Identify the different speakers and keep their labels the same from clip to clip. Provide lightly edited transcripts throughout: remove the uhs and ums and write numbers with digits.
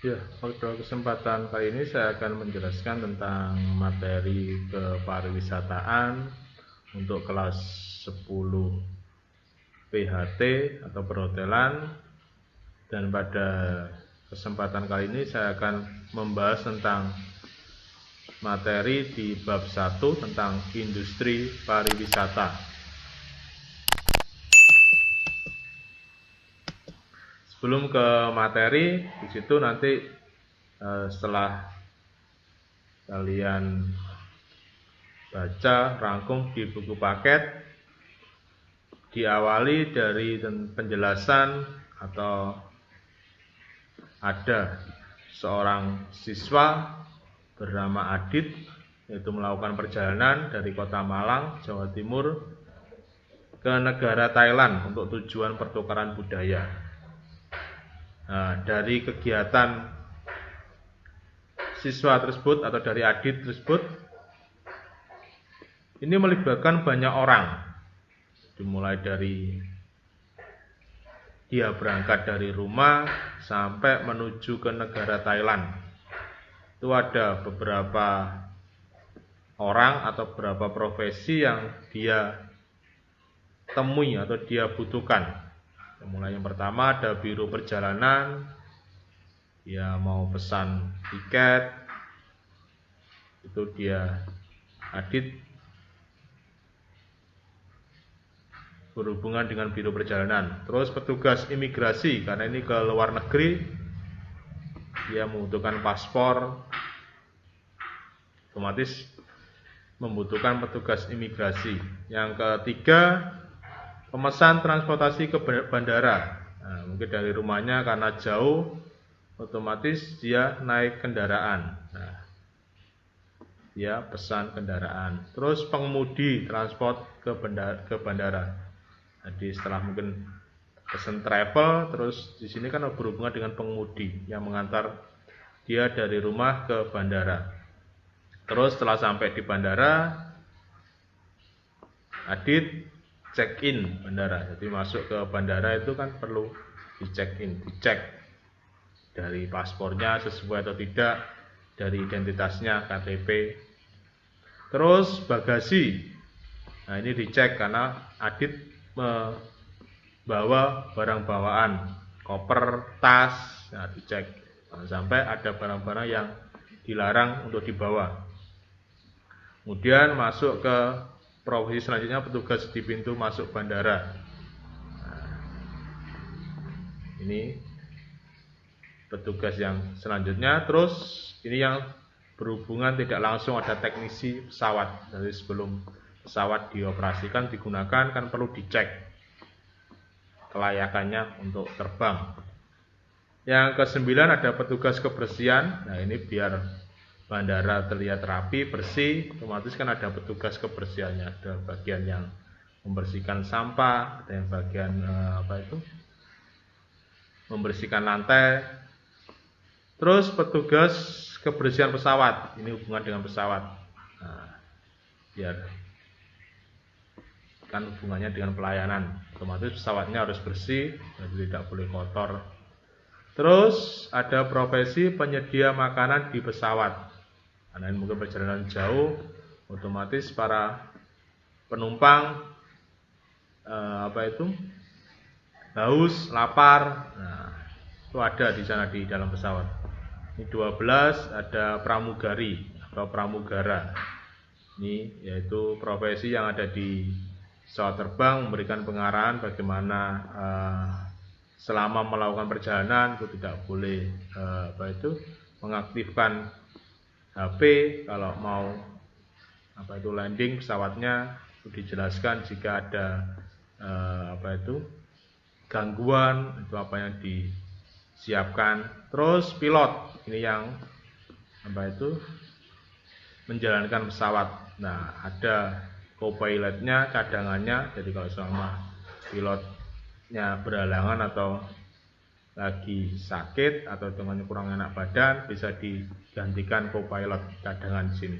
Speaker 1: Ya, pada kesempatan kali ini saya akan menjelaskan tentang materi kepariwisataan untuk kelas 10 PHT atau perhotelan, dan pada kesempatan kali ini saya akan membahas tentang materi di bab 1 tentang industri pariwisata. Sebelum ke materi, di situ nanti setelah kalian baca rangkum di buku paket, diawali dari penjelasan atau ada seorang siswa bernama Adit, yaitu melakukan perjalanan dari kota Malang, Jawa Timur ke negara Thailand untuk tujuan pertukaran budaya. Nah, dari kegiatan siswa tersebut atau dari Adit tersebut, ini melibatkan banyak orang, dimulai dari dia berangkat dari rumah sampai menuju ke negara Thailand. Itu ada beberapa orang atau beberapa profesi yang dia temui atau dia butuhkan. Mulai yang pertama ada biro perjalanan, dia mau pesan tiket, itu dia Adit berhubungan dengan biro perjalanan. Terus petugas imigrasi, karena ini ke luar negeri, dia membutuhkan paspor, otomatis membutuhkan petugas imigrasi. Yang ketiga, pemesan transportasi ke bandara. Nah, mungkin dari rumahnya karena jauh, otomatis dia naik kendaraan. Nah, dia pesan kendaraan. Terus pengemudi transport ke bandara. Jadi setelah mungkin pesan travel, terus di sini kan berhubungan dengan pengemudi yang mengantar dia dari rumah ke bandara. Terus setelah sampai di bandara, Adit check-in bandara. Jadi masuk ke bandara itu kan perlu dicek dari paspornya sesuai atau tidak, dari identitasnya, KTP. Terus bagasi. Nah, ini dicek karena Adit membawa barang bawaan, koper, tas. Nah, dicek jangan sampai ada barang-barang yang dilarang untuk dibawa. Kemudian masuk ke profesi selanjutnya, petugas di pintu masuk bandara. Nah, ini petugas yang selanjutnya. Terus ini yang berhubungan tidak langsung, ada teknisi pesawat. Jadi sebelum pesawat dioperasikan, digunakan, kan perlu dicek kelayakannya untuk terbang. Yang ke-9 ada petugas kebersihan. Nah, ini biar bandara terlihat rapi, bersih, otomatis kan ada petugas kebersihannya. Ada bagian yang membersihkan sampah, ada yang bagian membersihkan lantai. Terus petugas kebersihan pesawat, ini hubungan dengan pesawat. Nah, biar kan hubungannya dengan pelayanan, otomatis pesawatnya harus bersih, jadi tidak boleh kotor. Terus ada profesi penyedia makanan di pesawat. Karena ini mungkin perjalanan jauh, otomatis para penumpang haus, lapar. Nah, itu ada di sana di dalam pesawat. Ini 12 ada pramugari atau pramugara. Ini yaitu profesi yang ada di pesawat terbang, memberikan pengarahan bagaimana selama melakukan perjalanan itu tidak boleh mengaktifkan HP. Kalau mau landing pesawatnya, itu dijelaskan jika ada gangguan, itu apa yang disiapkan. Terus pilot, ini yang menjalankan pesawat. Nah, ada co-pilotnya, cadangannya. Jadi kalau selama pilotnya berhalangan atau lagi sakit atau dengan kurang enak badan, bisa digantikan co-pilot cadangan di sini.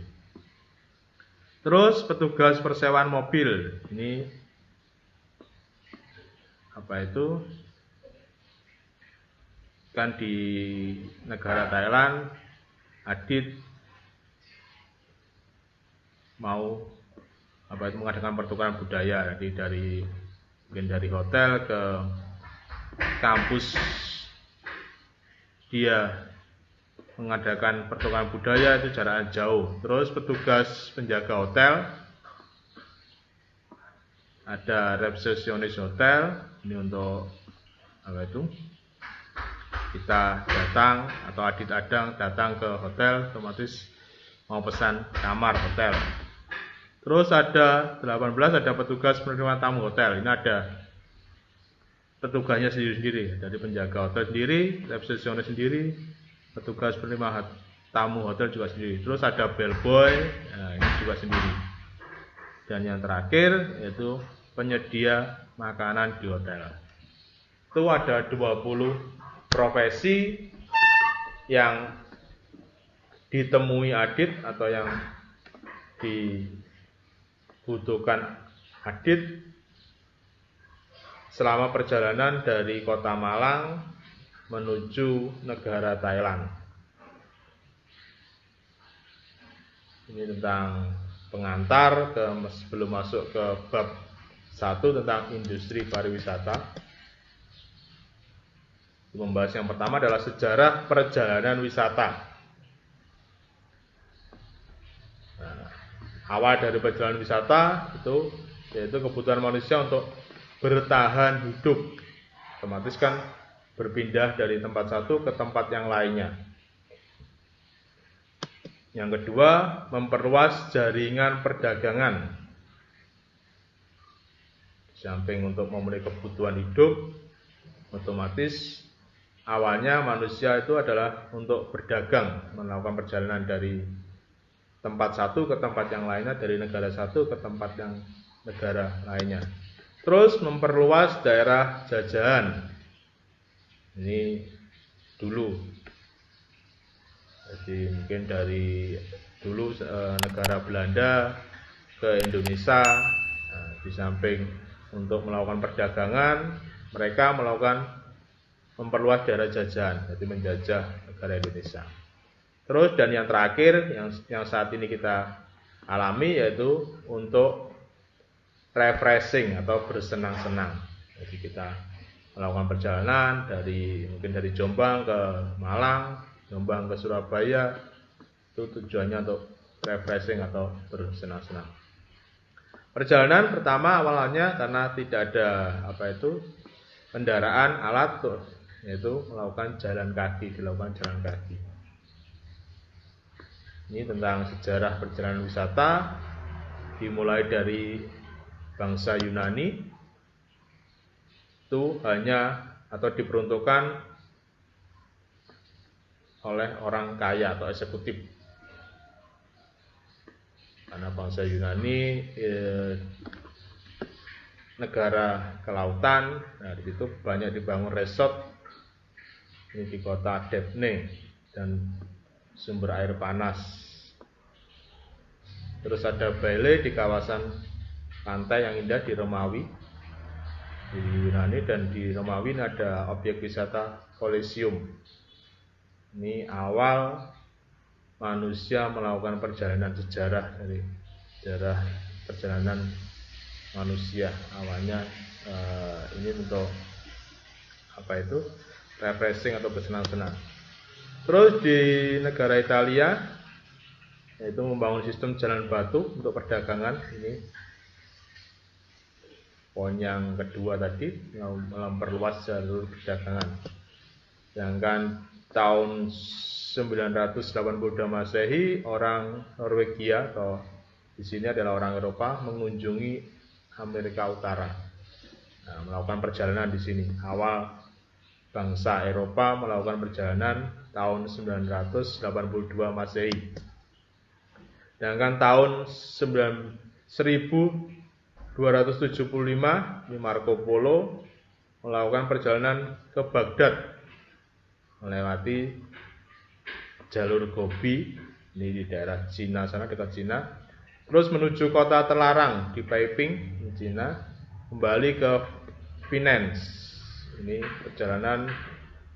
Speaker 1: Terus petugas persewaan mobil, ini kan di negara Thailand, Adit mau mengadakan pertukaran budaya, jadi mungkin dari hotel ke kampus dia mengadakan pertukaran budaya, itu jaraknya jauh. Terus petugas penjaga hotel, ada resepsionis hotel, ini untuk kita datang atau Adit Adang datang ke hotel, otomatis mau pesan kamar hotel. Terus ada 18, ada petugas penerimaan tamu hotel. Ini ada petugasnya sendiri-sendiri, dari penjaga hotel sendiri, resepsionis sendiri, petugas penerima tamu hotel juga sendiri. Terus ada bellboy, ini juga sendiri. Dan yang terakhir yaitu penyedia makanan di hotel. Itu ada 20 profesi yang ditemui Adit atau yang dibutuhkan Adit selama perjalanan dari kota Malang menuju negara Thailand. Ini tentang pengantar sebelum masuk ke bab 1 tentang industri pariwisata. Membahas yang pertama adalah sejarah perjalanan wisata. Nah, awal dari perjalanan wisata itu yaitu kebutuhan manusia untuk bertahan hidup. Otomatis kan berpindah dari tempat satu ke tempat yang lainnya. Yang kedua, memperluas jaringan perdagangan. Di samping untuk memenuhi kebutuhan hidup, otomatis awalnya manusia itu adalah untuk berdagang, melakukan perjalanan dari tempat satu ke tempat yang lainnya, dari negara satu ke tempat yang negara lainnya. Terus memperluas daerah jajahan. Ini dulu. Jadi mungkin dari dulu negara Belanda ke Indonesia. Nah, di samping untuk melakukan perdagangan, mereka memperluas daerah jajahan, jadi menjajah negara Indonesia. Terus dan yang terakhir yang saat ini kita alami yaitu untuk refreshing atau bersenang-senang. Jadi kita melakukan perjalanan mungkin dari Jombang ke Malang, Jombang ke Surabaya, itu tujuannya untuk refreshing atau bersenang-senang. Perjalanan pertama awalnya karena tidak ada kendaraan alat, yaitu dilakukan jalan kaki. Ini tentang sejarah perjalanan wisata, dimulai dari bangsa Yunani, itu hanya atau diperuntukkan oleh orang kaya atau eksekutif. Karena bangsa Yunani negara kelautan, nah di situ banyak dibangun resort. Ini di kota Debne dan sumber air panas. Terus ada Bale di kawasan pantai yang indah di Romawi di Yunani, dan di Romawi ada objek wisata Colosseum. Ini awal manusia melakukan perjalanan sejarah perjalanan manusia. Awalnya ini untuk refreshing atau bersenang-senang. Terus di negara Italia yaitu membangun sistem jalan batu untuk perdagangan. Ini poin yang kedua tadi, memperluas jalur perdagangan. Sedangkan tahun 982 Masehi orang Norwegia atau di sini adalah orang Eropa mengunjungi Amerika Utara. Nah, melakukan perjalanan di sini. Awal bangsa Eropa melakukan perjalanan tahun 982 Masehi. Sedangkan tahun 1275 Marco Polo melakukan perjalanan ke Baghdad melewati jalur Gobi, ini di daerah Cina sana, dekat Cina. Terus menuju kota terlarang di Taiping, di Cina, kembali ke Finance. Ini perjalanan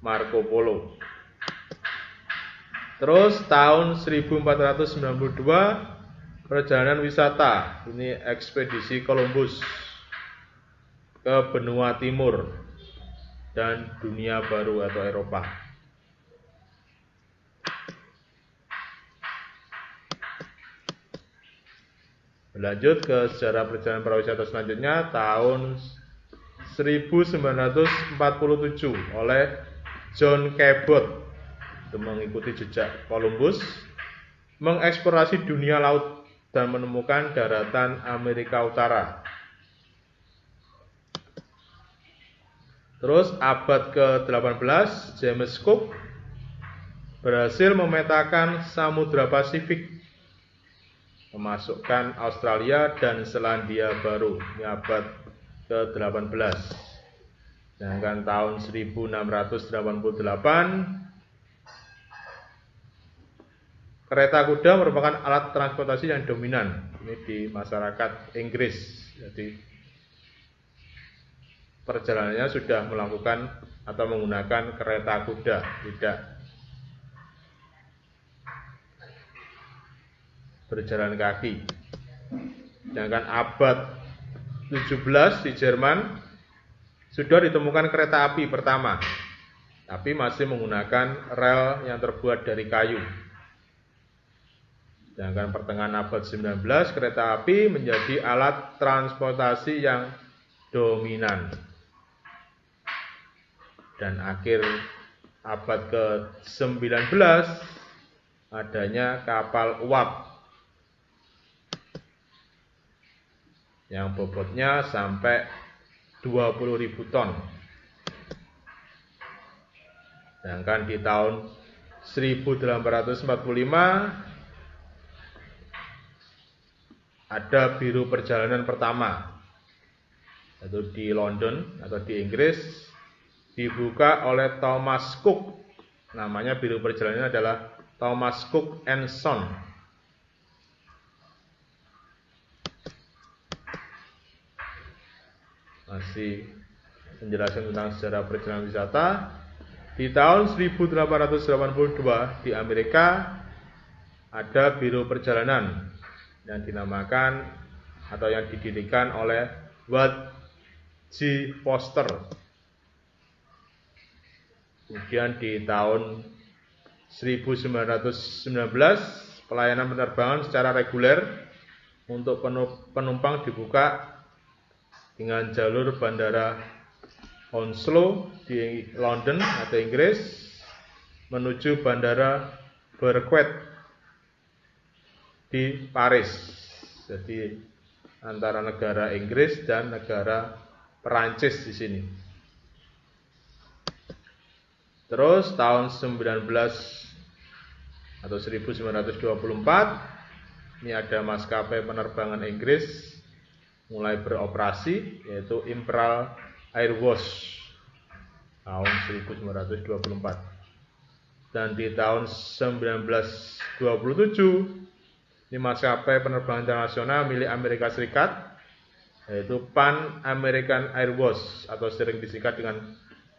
Speaker 1: Marco Polo. Terus tahun 1492 perjalanan wisata, ini ekspedisi Columbus ke benua timur dan dunia baru atau Eropa. Berlanjut ke sejarah perjalanan pariwisata selanjutnya, tahun 1947 oleh John Cabot, itu mengikuti jejak Columbus, mengeksplorasi dunia laut dan menemukan daratan Amerika Utara. Terus abad ke-18, James Cook berhasil memetakan Samudra Pasifik, memasukkan Australia dan Selandia Baru. Ini abad ke-18. Sedangkan tahun 1688 kereta kuda merupakan alat transportasi yang dominan ini di masyarakat Inggris. Jadi perjalanannya sudah melakukan atau menggunakan kereta kuda, tidak berjalan kaki. Sedangkan abad 17 di Jerman sudah ditemukan kereta api pertama, tapi masih menggunakan rel yang terbuat dari kayu. Sedangkan pertengahan abad 19 kereta api menjadi alat transportasi yang dominan. Dan akhir abad ke-19 adanya kapal uap yang bobotnya sampai 20.000 ton. Sedangkan di tahun 1845 ada biro perjalanan pertama, yaitu di London atau di Inggris, dibuka oleh Thomas Cook. Namanya biro perjalanan adalah Thomas Cook and Son. Masih penjelasan tentang sejarah perjalanan wisata. Di tahun 1882 di Amerika ada biro perjalanan yang dinamakan atau yang didirikan oleh Ward G. Foster. Kemudian di tahun 1919 pelayanan penerbangan secara reguler untuk penumpang dibuka dengan jalur bandara Hounslow di London atau Inggris menuju bandara Berwick di Paris. Jadi antara negara Inggris dan negara Perancis di sini. Terus tahun 1924 ini ada maskapai penerbangan Inggris mulai beroperasi, yaitu Imperial Airways tahun 1924. Dan di tahun 1927 ini maskapai penerbangan internasional milik Amerika Serikat, yaitu Pan American Airways atau sering disingkat dengan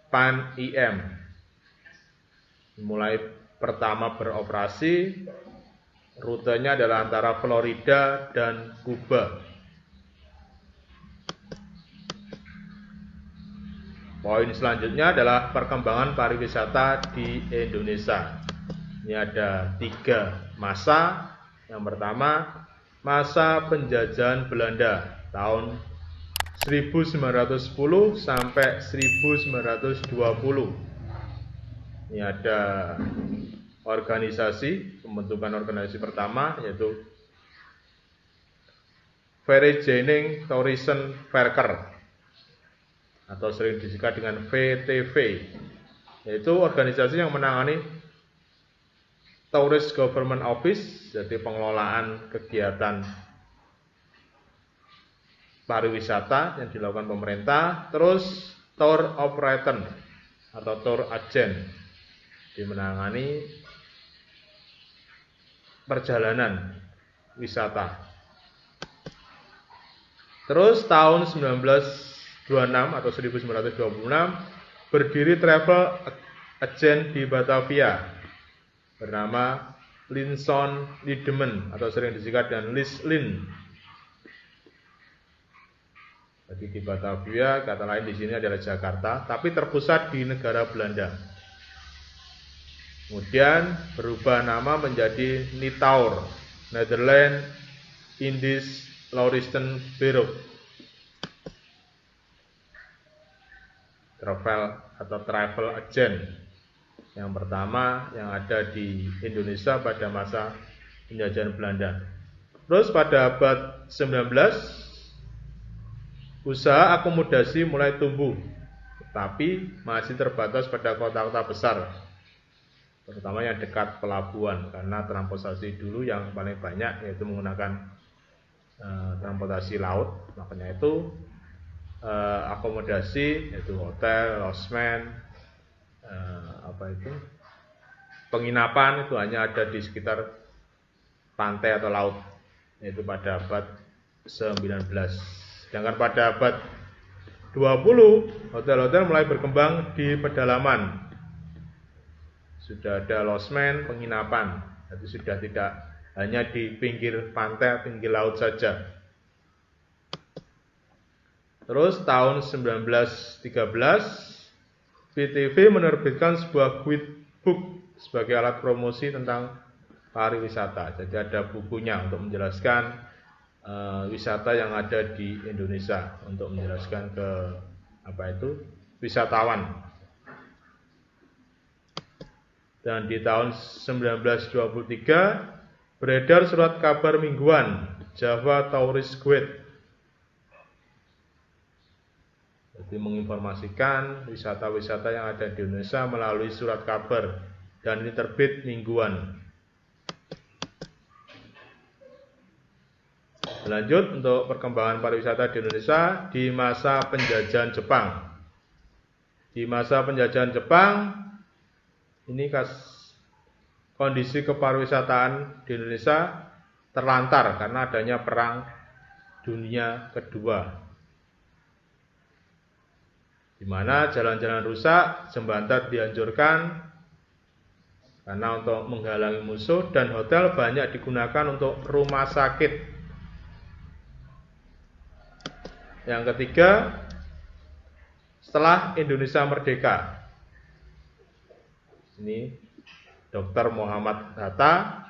Speaker 1: Pan IM. Mulai pertama beroperasi, rutenya adalah antara Florida dan Kuba. Poin selanjutnya adalah perkembangan pariwisata di Indonesia. Ini ada 3 masa. Yang pertama, masa penjajahan Belanda tahun 1910 sampai 1920. Ini ada organisasi, pembentukan organisasi pertama yaitu Vereniging Toeristen Werker atau sering disingkat dengan VTV, yaitu organisasi yang menangani Tourist Government Office, jadi pengelolaan kegiatan pariwisata yang dilakukan pemerintah. Terus Tour Operator atau Tour Agent, menangani perjalanan wisata. Terus tahun 1926 atau 1926 berdiri Travel agen di Batavia bernama Linson Liedeman atau sering disingkat dengan Lislin. Jadi di Batavia, kata lain di sini adalah Jakarta, tapi terpusat di negara Belanda. Kemudian berubah nama menjadi Nitaur, Netherlands Indies Lauristen Bureau. Travel agent yang pertama yang ada di Indonesia pada masa penjajahan Belanda. Terus pada abad 19 usaha akomodasi mulai tumbuh, tapi masih terbatas pada kota-kota besar, terutama yang dekat pelabuhan, karena transportasi dulu yang paling banyak yaitu menggunakan transportasi laut. Makanya itu akomodasi yaitu hotel, losmen, penginapan itu hanya ada di sekitar pantai atau laut, yaitu pada abad 19. Sedangkan pada abad 20 hotel-hotel mulai berkembang di pedalaman. Sudah ada losmen, penginapan. Jadi sudah tidak hanya di pinggir pantai, pinggir laut saja. Terus tahun 1913 PTV menerbitkan sebuah guidebook sebagai alat promosi tentang pariwisata. Jadi ada bukunya untuk menjelaskan wisata yang ada di Indonesia, untuk menjelaskan ke wisatawan. Dan di tahun 1923 beredar surat kabar mingguan Java Tourist Guide. Jadi menginformasikan wisata-wisata yang ada di Indonesia melalui surat kabar, dan ini terbit mingguan. Lanjut untuk perkembangan pariwisata di Indonesia di masa penjajahan Jepang. Di masa penjajahan Jepang ini kondisi kepariwisataan di Indonesia terlantar karena adanya Perang Dunia Kedua, di mana jalan-jalan rusak, jembatan dihancurkan karena untuk menghalangi musuh, dan hotel banyak digunakan untuk rumah sakit. Yang ketiga, setelah Indonesia merdeka, ini Dr. Muhammad Hatta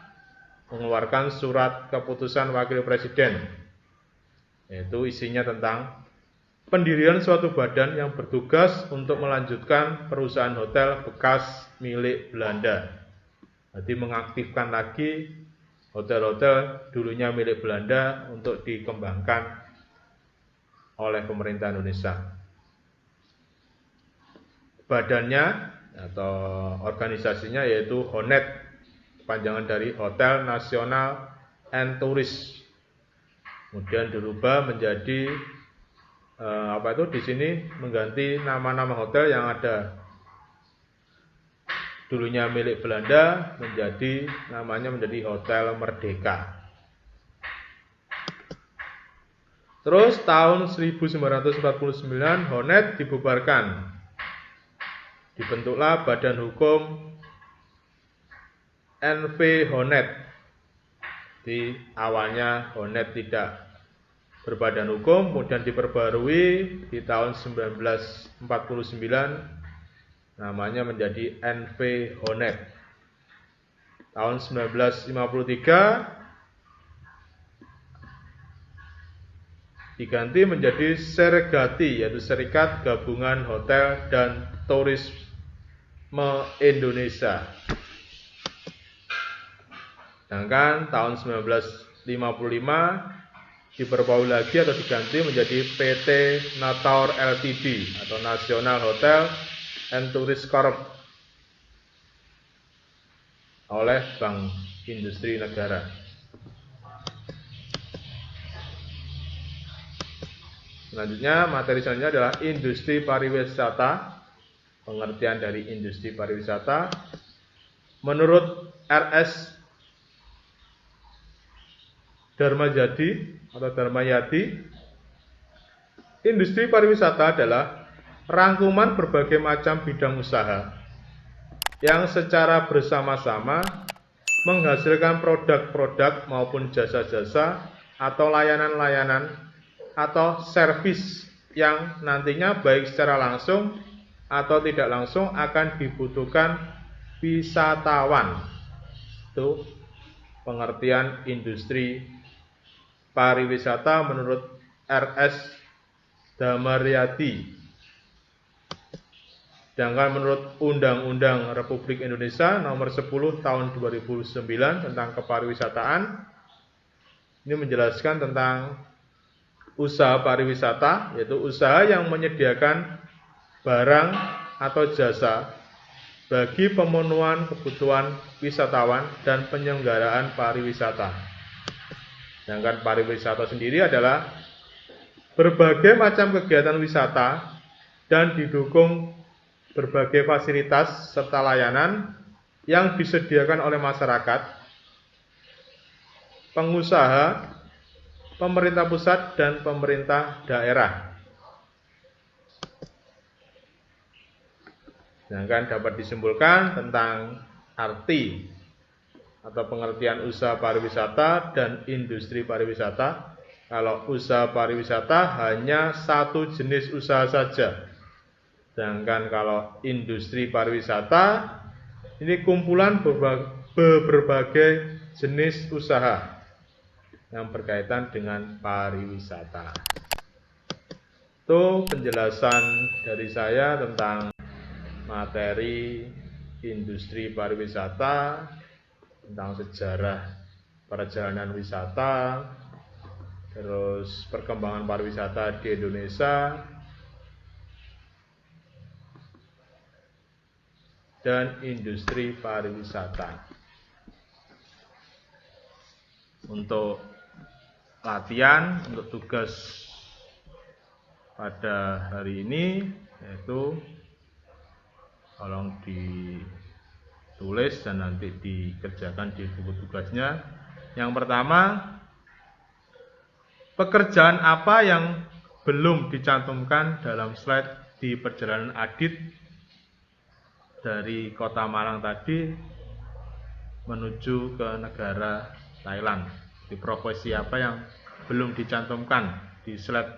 Speaker 1: mengeluarkan surat keputusan Wakil Presiden, yaitu isinya tentang pendirian suatu badan yang bertugas untuk melanjutkan perusahaan hotel bekas milik Belanda. Jadi mengaktifkan lagi hotel-hotel dulunya milik Belanda untuk dikembangkan oleh pemerintah Indonesia. Badannya atau organisasinya yaitu HONET, panjangan dari Hotel Nasional and Tourist. Kemudian dirubah menjadi di sini mengganti nama-nama hotel yang ada dulunya milik Belanda namanya menjadi Hotel Merdeka. Terus tahun 1949 HONET dibubarkan. Dibentuklah Badan Hukum NV HONET. Di awalnya HONET tidak berbadan hukum, kemudian diperbarui di tahun 1949 namanya menjadi NV HONET. Tahun 1953 diganti menjadi Sergati, yaitu Serikat Gabungan Hotel dan Turisme Indonesia. Sedangkan tahun 1955 diperbarui lagi atau diganti menjadi PT Nataur Ltd atau National Hotel and Tourist Corp oleh Bank Industri Negara. Selanjutnya, materi selanjutnya adalah industri pariwisata. Pengertian dari industri pariwisata menurut R.S. Dharmayadi, industri pariwisata adalah rangkuman berbagai macam bidang usaha yang secara bersama-sama menghasilkan produk-produk maupun jasa-jasa atau layanan-layanan atau servis yang nantinya baik secara langsung atau tidak langsung akan dibutuhkan wisatawan. Itu pengertian industri pariwisata menurut R.S. Damaryadi. Sedangkan menurut Undang-Undang Republik Indonesia Nomor 10 Tahun 2009 tentang kepariwisataan, ini menjelaskan tentang usaha pariwisata, yaitu usaha yang menyediakan barang atau jasa bagi pemenuhan kebutuhan wisatawan dan penyelenggaraan pariwisata. Sedangkan pariwisata sendiri adalah berbagai macam kegiatan wisata dan didukung berbagai fasilitas serta layanan yang disediakan oleh masyarakat, pengusaha, pemerintah pusat, dan pemerintah daerah. Sedangkan dapat disimpulkan tentang arti atau pengertian usaha pariwisata dan industri pariwisata. Kalau usaha pariwisata hanya satu jenis usaha saja. Sedangkan kalau industri pariwisata ini kumpulan berbagai jenis usaha yang berkaitan dengan pariwisata. Itu penjelasan dari saya tentang materi industri pariwisata, tentang sejarah perjalanan wisata, terus perkembangan pariwisata di Indonesia, dan industri pariwisata. Untuk latihan, untuk tugas pada hari ini, yaitu tolong ditulis dan nanti dikerjakan di buku tugasnya. Yang pertama, pekerjaan apa yang belum dicantumkan dalam slide di perjalanan Adit dari kota Malang tadi menuju ke negara Thailand. Di profesi apa yang belum dicantumkan di slide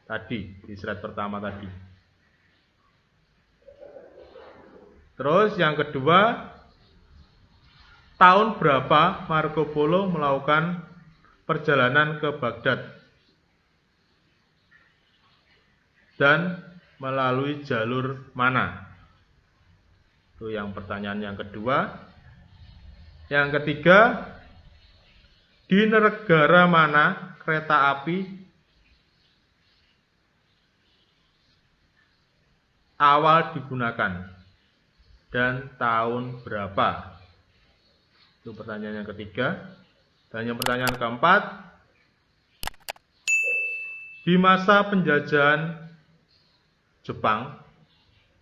Speaker 1: tadi, di slide pertama tadi. Terus yang kedua, tahun berapa Marco Polo melakukan perjalanan ke Baghdad dan melalui jalur mana? Itu yang pertanyaan yang kedua. Yang ketiga, di negara mana kereta api awal digunakan dan tahun berapa? Itu pertanyaan yang ketiga. Dan yang pertanyaan keempat, di masa penjajahan Jepang,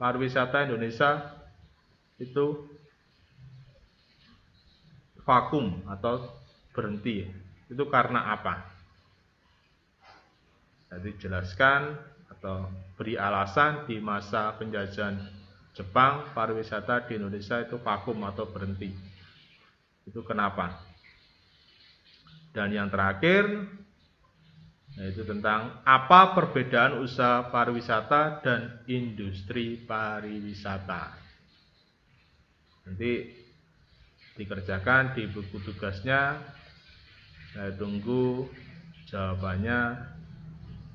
Speaker 1: pariwisata Indonesia itu vakum atau berhenti. Itu karena apa? Jadi jelaskan atau beri alasan di masa penjajahan Jepang, pariwisata di Indonesia itu vakum atau berhenti. Itu kenapa? Dan yang terakhir, yaitu tentang apa perbedaan usaha pariwisata dan industri pariwisata. Nanti dikerjakan di buku tugasnya. Saya tunggu jawabannya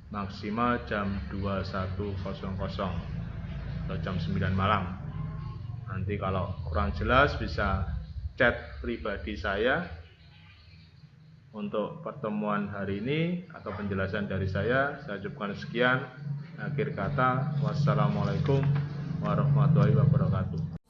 Speaker 1: maksimal jam 21.00 atau jam 9 malam. Nanti kalau kurang jelas bisa chat pribadi saya. Untuk pertemuan hari ini atau penjelasan dari saya cukupkan sekian. Akhir kata, wassalamualaikum warahmatullahi wabarakatuh.